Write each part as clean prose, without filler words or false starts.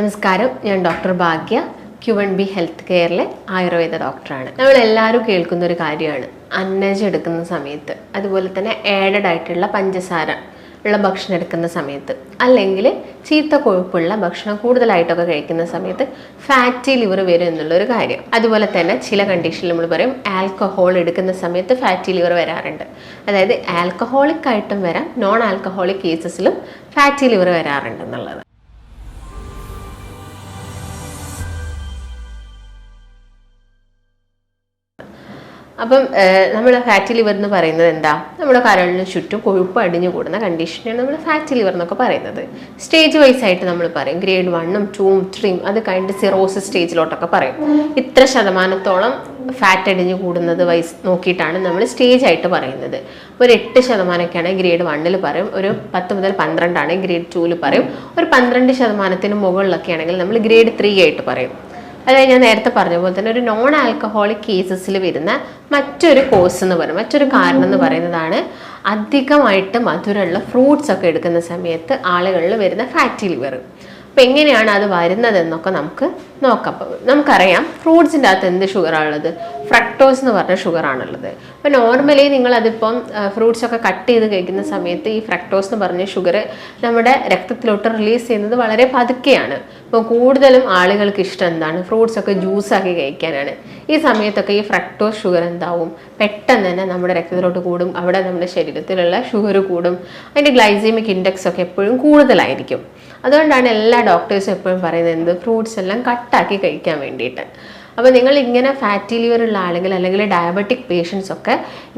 നമസ്കാരം, ഞാൻ ഡോക്ടർ ഭാഗ്യ, Q&B health കെയറിലെ Ayurveda ഡോക്ടറാണ്. നമ്മളെല്ലാവരും കേൾക്കുന്ന ഒരു കാര്യമാണ് അന്നജം എടുക്കുന്ന സമയത്ത്, അതുപോലെ തന്നെ ആഡഡ് ആയിട്ടുള്ള പഞ്ചസാര ഉള്ള ഭക്ഷണം എടുക്കുന്ന സമയത്ത്, അല്ലെങ്കിൽ ചീത്ത കൊഴുപ്പുള്ള ഭക്ഷണം കൂടുതലായിട്ടൊക്കെ കഴിക്കുന്ന സമയത്ത് ഫാറ്റി ലിവർ വരും എന്നുള്ളൊരു കാര്യം. അതുപോലെ തന്നെ ചില കണ്ടീഷനിൽ നമ്മൾ പറയും ആൽക്കഹോൾ എടുക്കുന്ന സമയത്ത് ഫാറ്റി ലിവർ വരാറുണ്ട്. അതായത് ആൽക്കഹോളിക് ആയിട്ടും വരാം, നോൺ ആൽക്കഹോളിക് കേസസിലും ഫാറ്റി ലിവർ വരാറുണ്ട് എന്നുള്ളത്. അപ്പം നമ്മൾ ഫാറ്റി ലിവർ എന്ന് പറയുന്നത് എന്താ? നമ്മുടെ കരളിന് ചുറ്റും കൊഴുപ്പ് അടിഞ്ഞു കൂടുന്ന കണ്ടീഷനാണ് നമ്മൾ ഫാറ്റി ലിവർ എന്നൊക്കെ പറയുന്നത്. സ്റ്റേജ് വൈസ് ആയിട്ട് നമ്മൾ പറയും, ഗ്രേഡ് 1, 2, 3, അത് കഴിഞ്ഞിട്ട് സിറോസിസ് സ്റ്റേജിലോട്ടൊക്കെ പറയും. ഇത്ര ശതമാനത്തോളം ഫാറ്റ് അടിഞ്ഞു കൂടുന്നത് വൈസ് നോക്കിയിട്ടാണ് നമ്മൾ സ്റ്റേജ് ആയിട്ട് പറയുന്നത്. ഒരു 8% ഗ്രേഡ് 1 പറയും, ഒരു 10 മുതൽ 12 ഗ്രേഡ് 2 പറയും, ഒരു 12% മുകളിലൊക്കെ ആണെങ്കിൽ നമ്മൾ ഗ്രേഡ് 3 ആയിട്ട് പറയും. അതായത് ഞാൻ നേരത്തെ പറഞ്ഞ പോലെ തന്നെ ഒരു നോൺ ആൽക്കഹോളിക് കേസസിൽ വരുന്ന മറ്റൊരു കോസ് എന്ന് പറയുന്നത്, മറ്റൊരു കാരണം എന്ന് പറയുന്നതാണ് അധികമായിട്ട് മധുരമുള്ള ഫ്രൂട്ട്സ് ഒക്കെ എടുക്കുന്ന സമയത്ത് ആളുകളിൽ വരുന്ന ഫാറ്റി ലിവർ. അപ്പം എങ്ങനെയാണ് അത് വരുന്നതെന്നൊക്കെ നമുക്ക് നോക്കാം. അപ്പം നമുക്കറിയാം ഫ്രൂട്ട്സിൻ്റെ അകത്ത് എന്ത് ഷുഗറാണുള്ളത്? ഫ്രക്ടോസ് എന്ന് പറഞ്ഞ ഷുഗറാണുള്ളത്. അപ്പം നോർമലി നിങ്ങളതിപ്പം ഫ്രൂട്ട്സൊക്കെ കട്ട് ചെയ്ത് കഴിക്കുന്ന സമയത്ത് ഈ ഫ്രക്ടോസ് എന്ന് പറഞ്ഞ ഷുഗർ നമ്മുടെ രക്തത്തിലോട്ട് റിലീസ് ചെയ്യുന്നത് വളരെ പതുക്കെയാണ്. അപ്പോൾ കൂടുതലും ആളുകൾക്ക് ഇഷ്ടം എന്താണ്? ഫ്രൂട്ട്സൊക്കെ ജ്യൂസാക്കി കഴിക്കാനാണ്. ഈ സമയത്തൊക്കെ ഈ ഫ്രക്ടോസ് ഷുഗർ എന്താവും? പെട്ടെന്ന് തന്നെ നമ്മുടെ രക്തത്തിലോട്ട് കൂടും, അവിടെ നമ്മുടെ ശരീരത്തിലുള്ള ഷുഗർ കൂടും, അതിൻ്റെ ഗ്ലൈസീമിക് ഇൻഡെക്സ് ഒക്കെ എപ്പോഴും കൂടുതലായിരിക്കും. അതുകൊണ്ടാണ് എല്ലാ ഡോക്ടേഴ്സും എപ്പോഴും പറയുന്നത് എന്ത്? ഫ്രൂട്ട്സ് എല്ലാം കട്ടാക്കി കഴിക്കാൻ വേണ്ടിയിട്ട്. അപ്പോൾ നിങ്ങൾ ഇങ്ങനെ ഫാറ്റി ലിവർ ഉള്ള ആളുകൾ അല്ലെങ്കിൽ ഡയബറ്റിക് പേഷ്യൻസ് ഒക്കെ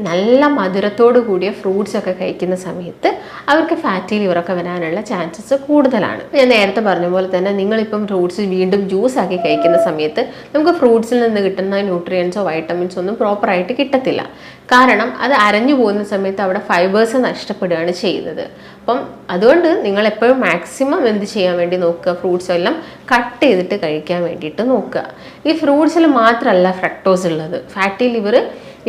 നല്ല മധുരത്തോടു കൂടിയ ഫ്രൂട്ട്സ് ഒക്കെ കഴിക്കുന്ന സമയത്ത് അവർക്ക് ഫാറ്റി ലിവറൊക്കെ വരാനുള്ള ചാൻസസ് കൂടുതലാണ്. ഞാൻ നേരത്തെ പറഞ്ഞ പോലെ തന്നെ നിങ്ങളിപ്പം ഫ്രൂട്ട്സ് വീണ്ടും ജ്യൂസ് ആക്കി കഴിക്കുന്ന സമയത്ത് നമുക്ക് ഫ്രൂട്ട്സിൽ നിന്ന് കിട്ടുന്ന ന്യൂട്രിയൻസോ വൈറ്റമിൻസോ ഒന്നും പ്രോപ്പറായിട്ട് കിട്ടത്തില്ല. കാരണം അത് അരഞ്ഞു പോകുന്ന സമയത്ത് അവിടെ ഫൈബേഴ്സ് നഷ്ടപ്പെടുകയാണ് ചെയ്യുന്നത്. അപ്പം അതുകൊണ്ട് നിങ്ങൾ എപ്പോഴും മാക്സിമം എന്ത് ചെയ്യാൻ വേണ്ടി നോക്കുക? ഫ്രൂട്ട്സ് എല്ലാം കട്ട് ചെയ്തിട്ട് കഴിക്കാൻ വേണ്ടിയിട്ട് നോക്കുക. ഈ ഫ്രൂട്ട്സിൽ മാത്രമല്ല ഫ്രക്ടോസ് ഉള്ളത്. ഫാറ്റി ലിവർ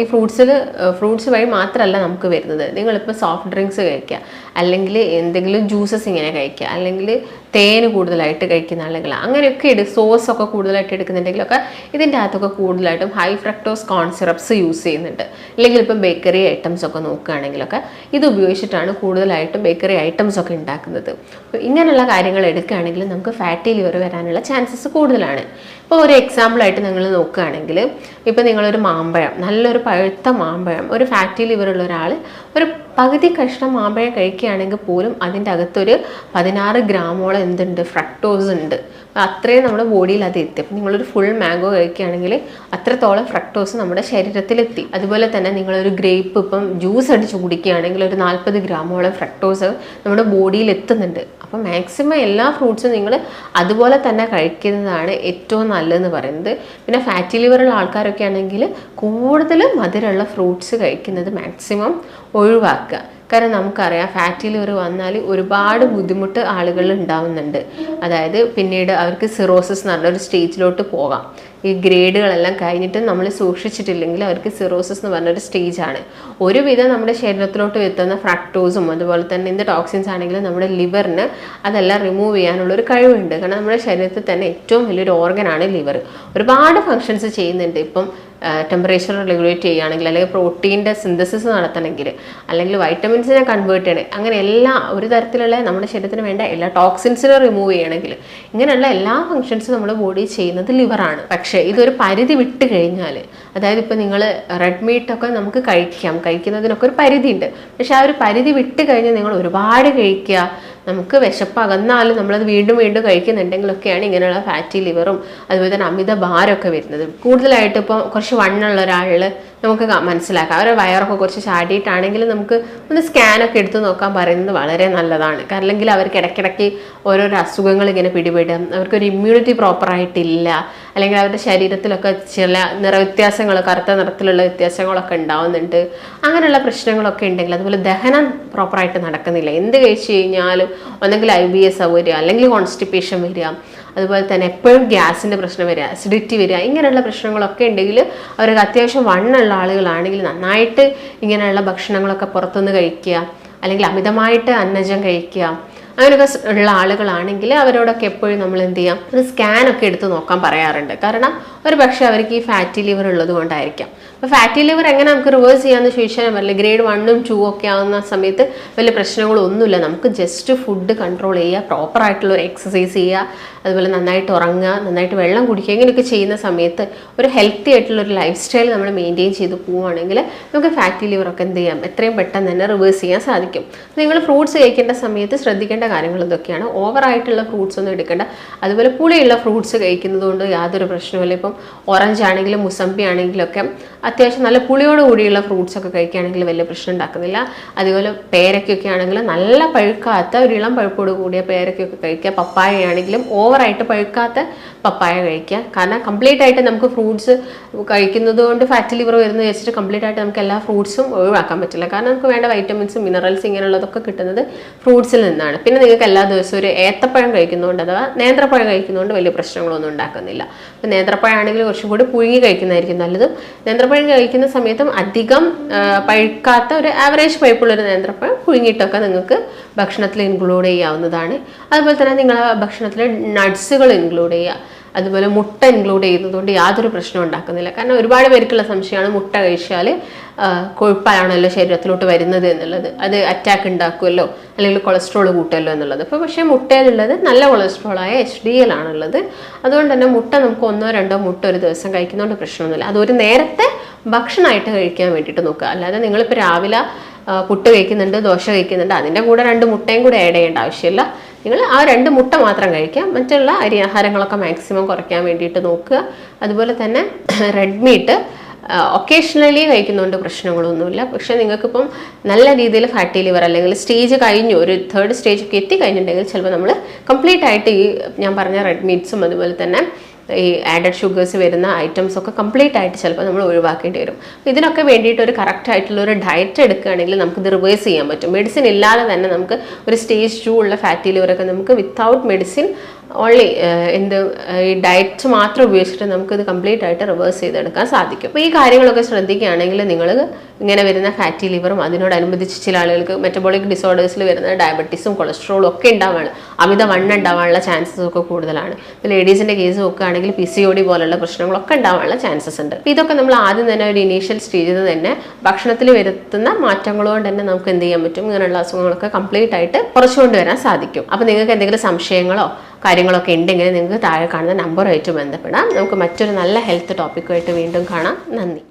ഈ ഫ്രൂട്ട്സ് വഴി മാത്രമല്ല നമുക്ക് വരുന്നത്. നിങ്ങളിപ്പോൾ സോഫ്റ്റ് ഡ്രിങ്ക്സ് കഴിക്കുക, അല്ലെങ്കിൽ എന്തെങ്കിലും ജ്യൂസസ് ഇങ്ങനെ കഴിക്കുക, അല്ലെങ്കിൽ തേന് കൂടുതലായിട്ട് കഴിക്കുന്ന ആളുകൾ അങ്ങനെയൊക്കെ സോസൊക്കെ കൂടുതലായിട്ട് എടുക്കുന്നുണ്ടെങ്കിലൊക്കെ ഇതിൻ്റെ അകത്തൊക്കെ കൂടുതലായിട്ടും ഹൈ ഫ്രക്ടോസ് കോൺ സിറപ്സ് യൂസ് ചെയ്യുന്നുണ്ട്. അല്ലെങ്കിൽ ഇപ്പം ബേക്കറി ഐറ്റംസ് ഒക്കെ നോക്കുകയാണെങ്കിലൊക്കെ ഇത് ഉപയോഗിച്ചിട്ടാണ് കൂടുതലായിട്ടും ബേക്കറി ഐറ്റംസ് ഒക്കെ ഉണ്ടാക്കുന്നത്. അപ്പോൾ ഇങ്ങനെയുള്ള കാര്യങ്ങൾ എടുക്കുകയാണെങ്കിൽ നമുക്ക് ഫാറ്റി ലിവർ വരാനുള്ള ചാൻസസ് കൂടുതലാണ്. ഇപ്പോൾ ഒരു എക്സാമ്പിളായിട്ട് നിങ്ങൾ നോക്കുകയാണെങ്കിൽ, ഇപ്പോൾ നിങ്ങളൊരു മാമ്പഴം, നല്ലൊരു പഴുത്ത മാമ്പഴം, ഒരു ഫാറ്റി ലിവർ ഉള്ള ഒരാൾ ഒരു പകുതി കഷ്ണം മാമ്പഴം കഴിക്കുകയാണെങ്കിൽ പോലും അതിൻ്റെ അകത്തൊരു 16 ഗ്രാമോളം എന്തുണ്ട്? ഫ്രക്ടോസ് ഉണ്ട്. അത്രയും നമ്മുടെ ബോഡിയിൽ അത് എത്തി. അപ്പം നിങ്ങളൊരു ഫുൾ മാംഗോ കഴിക്കുകയാണെങ്കിൽ അത്രത്തോളം ഫ്രക്ടോസ് നമ്മുടെ ശരീരത്തിലെത്തി. അതുപോലെ തന്നെ നിങ്ങളൊരു ഗ്രേപ്പ് ഇപ്പം ജ്യൂസ് അടിച്ച് കുടിക്കുകയാണെങ്കിൽ ഒരു 40 ഗ്രാമോളം ഫ്രക്ടോസ് നമ്മുടെ ബോഡിയിൽ എത്തുന്നുണ്ട്. അപ്പം മാക്സിമം എല്ലാ ഫ്രൂട്ട്സും നിങ്ങൾ അതുപോലെ തന്നെ കഴിക്കുന്നതാണ് ഏറ്റവും നല്ലതെന്ന് പറയുന്നത്. പിന്നെ ഫാറ്റി ലിവറുള്ള ആൾക്കാരൊക്കെ ആണെങ്കിൽ കൂടുതൽ മധുരമുള്ള ഫ്രൂട്ട്സ് കഴിക്കുന്നത് മാക്സിമം ഒഴിവാക്കുക. കാരണം നമുക്കറിയാം ഫാറ്റി ലിവർ വന്നാൽ ഒരുപാട് ബുദ്ധിമുട്ട് ആളുകളിൽ ഉണ്ടാവുന്നുണ്ട്. അതായത് പിന്നീട് അവർക്ക് സിറോസിസ് എന്ന് പറഞ്ഞ ഒരു സ്റ്റേജിലോട്ട് പോകാം. ഈ ഗ്രേഡുകളെല്ലാം കഴിഞ്ഞിട്ട് നമ്മൾ സൂക്ഷിച്ചിട്ടില്ലെങ്കിൽ അവർക്ക് സിറോസിസ് എന്ന് പറഞ്ഞൊരു സ്റ്റേജാണ്. ഒരുവിധം നമ്മുടെ ശരീരത്തിലോട്ട് എത്തുന്ന ഫ്രക്ടോസും അതുപോലെ തന്നെ എന്ത് ടോക്സിൻസ് ആണെങ്കിലും നമ്മുടെ ലിവറിന് അതെല്ലാം റിമൂവ് ചെയ്യാനുള്ളൊരു കഴിവുണ്ട്. കാരണം നമ്മുടെ ശരീരത്തിൽ തന്നെ ഏറ്റവും വലിയൊരു ഓർഗനാണ് ലിവർ. ഒരുപാട് ഫങ്ഷൻസ് ചെയ്യുന്നുണ്ട്. ഇപ്പം ടെമ്പറേച്ചർ റെഗുലേറ്റ് ചെയ്യുകയാണെങ്കിൽ, അല്ലെങ്കിൽ പ്രോട്ടീൻ്റെ സിന്തസിസ് നടത്തണമെങ്കിൽ, അല്ലെങ്കിൽ വൈറ്റമിൻസിനെ കൺവേർട്ട് ചെയ്യണം, അങ്ങനെ എല്ലാ ഒരു തരത്തിലുള്ള നമ്മുടെ ശരീരത്തിന് വേണ്ട എല്ലാ ടോക്സിൻസിനെ റിമൂവ് ചെയ്യണമെങ്കിൽ ഇങ്ങനെയുള്ള എല്ലാ ഫങ്ഷൻസും നമ്മുടെ ബോഡി ചെയ്യുന്നത് ലിവറാണ്. പക്ഷേ ഇതൊരു പരിധി വിട്ട് കഴിഞ്ഞാൽ, അതായത് ഇപ്പോൾ നിങ്ങൾ റെഡ് മീറ്റൊക്കെ നമുക്ക് കഴിക്കുന്നതിനൊക്കെ ഒരു പരിധിയുണ്ട്. പക്ഷെ ആ ഒരു പരിധി വിട്ട് കഴിഞ്ഞാൽ നിങ്ങൾ ഒരുപാട് കഴിക്കുക, നമുക്ക് വിശപ്പ് അകന്നാലും നമ്മളത് വീണ്ടും വീണ്ടും കഴിക്കുന്നുണ്ടെങ്കിലൊക്കെയാണ് ഇങ്ങനെയുള്ള ഫാറ്റി ലിവറും അതുപോലെ തന്നെ അമിത ഭാരമൊക്കെ വരുന്നത്. കൂടുതലായിട്ട് ഇപ്പോൾ കുറച്ച് വണ്ണുള്ള ഒരാളിൽ നമുക്ക് മനസ്സിലാക്കാം, അവരുടെ വയറൊക്കെ കുറച്ച് ചാടിയിട്ടാണെങ്കിൽ നമുക്ക് ഒന്ന് സ്കാനൊക്കെ എടുത്ത് നോക്കാൻ പറയുന്നത് വളരെ നല്ലതാണ്. കാരണം അല്ലെങ്കിൽ അവർക്ക് ഇടയ്ക്കിടയ്ക്ക് ഓരോരോ അസുഖങ്ങൾ ഇങ്ങനെ പിടിപെടും, അവർക്കൊരു ഇമ്മ്യൂണിറ്റി പ്രോപ്പറായിട്ടില്ല, അല്ലെങ്കിൽ അവരുടെ ശരീരത്തിലൊക്കെ ചില നിറവ്യത്യാസങ്ങൾ, കറുത്ത നിറത്തിലുള്ള വ്യത്യാസങ്ങളൊക്കെ ഉണ്ടാവുന്നുണ്ട്. അങ്ങനെയുള്ള പ്രശ്നങ്ങളൊക്കെ ഉണ്ടെങ്കിൽ, അതുപോലെ ദഹനം പ്രോപ്പറായിട്ട് നടക്കുന്നില്ല, എന്ത് കഴിച്ചു കഴിഞ്ഞാലും ഒന്നെങ്കിൽ IBS വരിക, അല്ലെങ്കിൽ കോൺസ്റ്റിപ്പേഷൻ വരിക, അതുപോലെ തന്നെ എപ്പോഴും ഗ്യാസിൻ്റെ പ്രശ്നം വരിക, അസിഡിറ്റി വരിക, ഇങ്ങനെയുള്ള പ്രശ്നങ്ങളൊക്കെ ഉണ്ടെങ്കിൽ അവർക്ക് അത്യാവശ്യം വണ്ണുള്ള ആളുകളാണെങ്കിൽ നന്നായിട്ട് ഇങ്ങനെയുള്ള ഭക്ഷണങ്ങളൊക്കെ പുറത്തുനിന്ന് കഴിക്കുക, അല്ലെങ്കിൽ അമിതമായിട്ട് അന്നജം കഴിക്കുക, അങ്ങനെയൊക്കെ ഉള്ള ആളുകളാണെങ്കിൽ അവരോടൊക്കെ എപ്പോഴും നമ്മൾ എന്ത് ചെയ്യാം, ഒരു സ്കാനൊക്കെ എടുത്ത് നോക്കാൻ പറയാറുണ്ട്. കാരണം ഒരു പക്ഷേ അവർക്ക് ഈ ഫാറ്റി ലിവർ ഉള്ളത് കൊണ്ടായിരിക്കാം. അപ്പോൾ ഫാറ്റി ലിവർ എങ്ങനെ നമുക്ക് റിവേഴ്സ് ചെയ്യാമെന്ന് ചോദിച്ചാൽ പറ്റില്ല. ഗ്രേഡ് 1ഉം 2 ഒക്കെ ആവുന്ന സമയത്ത് വലിയ പ്രശ്നങ്ങളൊന്നുമില്ല. നമുക്ക് ജസ്റ്റ് ഫുഡ് കൺട്രോൾ ചെയ്യുക, പ്രോപ്പറായിട്ടുള്ള ഒരു എക്സസൈസ് ചെയ്യുക, അതുപോലെ നന്നായിട്ട് ഉറങ്ങുക, നന്നായിട്ട് വെള്ളം കുടിക്കുക, ഇങ്ങനെയൊക്കെ ചെയ്യുന്ന സമയത്ത് ഒരു ഹെൽത്തി ആയിട്ടുള്ള ഒരു ലൈഫ് സ്റ്റൈൽ നമ്മൾ മെയിൻറ്റെയിൻ ചെയ്ത് പോവുകയാണെങ്കിൽ നമുക്ക് ഫാറ്റി ലിവറൊക്കെ എന്ത് ചെയ്യാം, എത്രയും പെട്ടെന്ന് തന്നെ റിവേഴ്സ് ചെയ്യാൻ സാധിക്കും. നിങ്ങൾ ഫ്രൂട്ട്സ് കഴിക്കേണ്ട സമയത്ത് ശ്രദ്ധിക്കേണ്ട കാര്യങ്ങൾ ഇതൊക്കെയാണ്. ഓവറായിട്ടുള്ള ഫ്രൂട്ട്സ് ഒന്നും എടുക്കേണ്ട. അതുപോലെ പുളിയുള്ള ഫ്രൂട്ട്സ് കഴിക്കുന്നത് കൊണ്ട് യാതൊരു പ്രശ്നവുമില്ല. ഇപ്പം ഓറഞ്ച് ആണെങ്കിലും മുസമ്പി ആണെങ്കിലും ഒക്കെ അത്യാവശ്യം നല്ല പുളിയോട് കൂടിയുള്ള ഫ്രൂട്ട്സ് ഒക്കെ കഴിക്കുകയാണെങ്കിൽ വലിയ പ്രശ്നം ഉണ്ടാക്കുന്നില്ല. അതുപോലെ പേരയ്ക്കൊക്കെ ആണെങ്കിൽ നല്ല പഴുക്കാത്ത ഒരു ഇളം പഴുപ്പോട് കൂടിയ പേരയ്ക്കൊക്കെ കഴിക്കുക. പപ്പായ ആണെങ്കിലും ഓവറായിട്ട് പഴുക്കാത്ത പപ്പായ കഴിക്കുക. കാരണം കംപ്ലീറ്റ് ആയിട്ട് നമുക്ക് ഫ്രൂട്ട്സ് കഴിക്കുന്നത് കൊണ്ട് ഫാറ്റി ലിവർ വരുന്നത് വെച്ചിട്ട് കംപ്ലീറ്റ് ആയിട്ട് നമുക്ക് എല്ലാ ഫ്രൂട്ട്സും ഒഴിവാക്കാൻ പറ്റില്ല. കാരണം നമുക്ക് വേണ്ട വൈറ്റമിൻസും മിനറൽസ് ഇങ്ങനെയുള്ളതൊക്കെ കിട്ടുന്നത് ഫ്രൂട്ട്സിൽ നിന്നാണ്. പിന്നെ നിങ്ങൾക്ക് എല്ലാ ദിവസവും ഒരു ഏത്തപ്പഴം കഴിക്കുന്നതുകൊണ്ട് അഥവാ നേന്ത്രപ്പഴം കഴിക്കുന്നതുകൊണ്ട് വലിയ പ്രശ്നങ്ങളൊന്നും ഉണ്ടാക്കുന്നില്ല. അപ്പോൾ നേന്ത്രപ്പഴം ആണെങ്കിൽ കുറച്ചും കൂടി പുഴുങ്ങി കഴിക്കുന്നതായിരിക്കും നല്ലതും. നേന്ത്രപ്പഴം കഴിക്കുന്ന സമയത്തും അധികം പഴുക്കാത്ത ഒരു ആവറേജ് പഴുപ്പുള്ളൊരു നേന്ത്രപ്പഴം പുഴുങ്ങിയിട്ടൊക്കെ നിങ്ങൾക്ക് ഭക്ഷണത്തിൽ ഇൻക്ലൂഡ് ചെയ്യാവുന്നതാണ്. അതുപോലെ തന്നെ നിങ്ങൾ ഭക്ഷണത്തിൽ നട്ട്സുകൾ ഇൻക്ലൂഡ് ചെയ്യുക. അതുപോലെ മുട്ട ഇൻക്ലൂഡ് ചെയ്യുന്നതുകൊണ്ട് യാതൊരു പ്രശ്നവും ഉണ്ടാക്കുന്നില്ല. കാരണം ഒരുപാട് പേർക്കുള്ള സംശയമാണ് മുട്ട കഴിച്ചാൽ കൊഴുപ്പാണല്ലോ ശരീരത്തിലോട്ട് വരുന്നത് എന്നുള്ളത്, അത് അറ്റാക്ക് ഉണ്ടാക്കുമല്ലോ അല്ലെങ്കിൽ കൊളസ്ട്രോൾ കൂട്ടുമല്ലോ എന്നുള്ളത്. ഇപ്പോൾ പക്ഷേ മുട്ടയിലുള്ളത് നല്ല കൊളസ്ട്രോളായ HDL ആണുള്ളത്. അതുകൊണ്ട് തന്നെ മുട്ട നമുക്ക് 1 or 2 മുട്ട ഒരു ദിവസം കഴിക്കുന്നതുകൊണ്ട് പ്രശ്നമൊന്നുമില്ല. അതൊരു നേരത്തെ ഭക്ഷണമായിട്ട് കഴിക്കാൻ വേണ്ടിയിട്ട് നോക്കുക. അല്ലാതെ നിങ്ങളിപ്പോൾ രാവിലെ പുട്ട് കഴിക്കുന്നുണ്ട്, ദോശ കഴിക്കുന്നുണ്ട്, അതിൻ്റെ കൂടെ 2 മുട്ടയും കൂടെ ആഡ് ചെയ്യേണ്ട ആവശ്യമില്ല. നിങ്ങൾ ആ 2 മുട്ട മാത്രം കഴിക്കുക. മറ്റുള്ള അരി ആഹാരങ്ങളൊക്കെ മാക്സിമം കുറയ്ക്കാൻ വേണ്ടിയിട്ട് നോക്കുക. അതുപോലെ തന്നെ റെഡ് മീറ്റ് ഒക്കേഷണലി കഴിക്കുന്നതുകൊണ്ട് പ്രശ്നങ്ങളൊന്നുമില്ല. പക്ഷേ നിങ്ങൾക്കിപ്പം നല്ല രീതിയിൽ ഫാറ്റി ലിവർ അല്ലെങ്കിൽ സ്റ്റേജ് കഴിഞ്ഞു, ഒരു 3rd സ്റ്റേജൊക്കെ എത്തിക്കഴിഞ്ഞിട്ടുണ്ടെങ്കിൽ ചിലപ്പോൾ നമ്മൾ കംപ്ലീറ്റ് ആയിട്ട് ഈ ഞാൻ പറഞ്ഞ റെഡ് മീറ്റ്സും അതുപോലെ തന്നെ ഈ ആഡഡ് ഷുഗേഴ്സ് വരുന്ന ഐറ്റംസ് ഒക്കെ കംപ്ലീറ്റ് ആയിട്ട് ചിലപ്പോൾ നമ്മൾ ഒഴിവാക്കേണ്ടി വരും. ഇതിനൊക്കെ വേണ്ടിയിട്ട് ഒരു കറക്റ്റ് ആയിട്ടുള്ള ഒരു ഡയറ്റ് എടുക്കുകയാണെങ്കിൽ നമുക്കിത് റിവേഴ്സ് ചെയ്യാൻ പറ്റും. മെഡിസിൻ ഇല്ലാതെ തന്നെ നമുക്ക് ഒരു സ്റ്റേജ് 2 ഉള്ള ഫാറ്റി ലിവറൊക്കെ നമുക്ക് വിത്തൗട്ട് മെഡിസിൻ ഓൺലി ഈ ഡയറ്റ് മാത്രം ഉപയോഗിച്ചിട്ട് നമുക്കിത് കംപ്ലീറ്റ് ആയിട്ട് റിവേഴ്സ് ചെയ്തെടുക്കാൻ സാധിക്കും. അപ്പോൾ ഈ കാര്യങ്ങളൊക്കെ ശ്രദ്ധിക്കുകയാണെങ്കിൽ നിങ്ങൾ ഇങ്ങനെ വരുന്ന ഫാറ്റി ലിവറും അതിനോടനുബന്ധിച്ച് ചില ആളുകൾക്ക് മെറ്റബോളിക് ഡിസോർഡേഴ്സിൽ വരുന്ന ഡയബറ്റീസും കൊളസ്ട്രോളും ഒക്കെ ഉണ്ടാവാണ്, അമിത വണ്ണം ഉണ്ടാവാനുള്ള ചാൻസസ് ഒക്കെ കൂടുതലാണ്. ഇപ്പോൾ ലേഡീസിൻ്റെ കേസ് നോക്കുകയാണെങ്കിൽ PCOD പോലുള്ള പ്രശ്നങ്ങളൊക്കെ ഉണ്ടാവാനുള്ള ചാൻസസ് ഉണ്ട്. ഇതൊക്കെ നമ്മൾ ആദ്യം തന്നെ ഒരു ഇനീഷ്യൽ സ്റ്റേജിൽ തന്നെ ഭക്ഷണത്തിൽ വരുത്തുന്ന മാറ്റങ്ങളോട് തന്നെ നമുക്ക് എന്ത് ചെയ്യാൻ പറ്റും, ഇങ്ങനെയുള്ള അസുഖങ്ങളൊക്കെ കംപ്ലീറ്റ് ആയിട്ട് കുറച്ചുകൊണ്ട് വരാൻ സാധിക്കും. അപ്പോൾ നിങ്ങൾക്ക് എന്തെങ്കിലും സംശയങ്ങളോ കാര്യങ്ങളൊക്കെ ഉണ്ടെങ്കിൽ നിങ്ങൾക്ക് താഴെ കാണുന്ന നമ്പറുമായിട്ട് ബന്ധപ്പെടാം. നമുക്ക് മറ്റൊരു നല്ല ഹെൽത്ത് ടോപ്പിക്കുമായിട്ട് വീണ്ടും കാണാം. നന്ദി.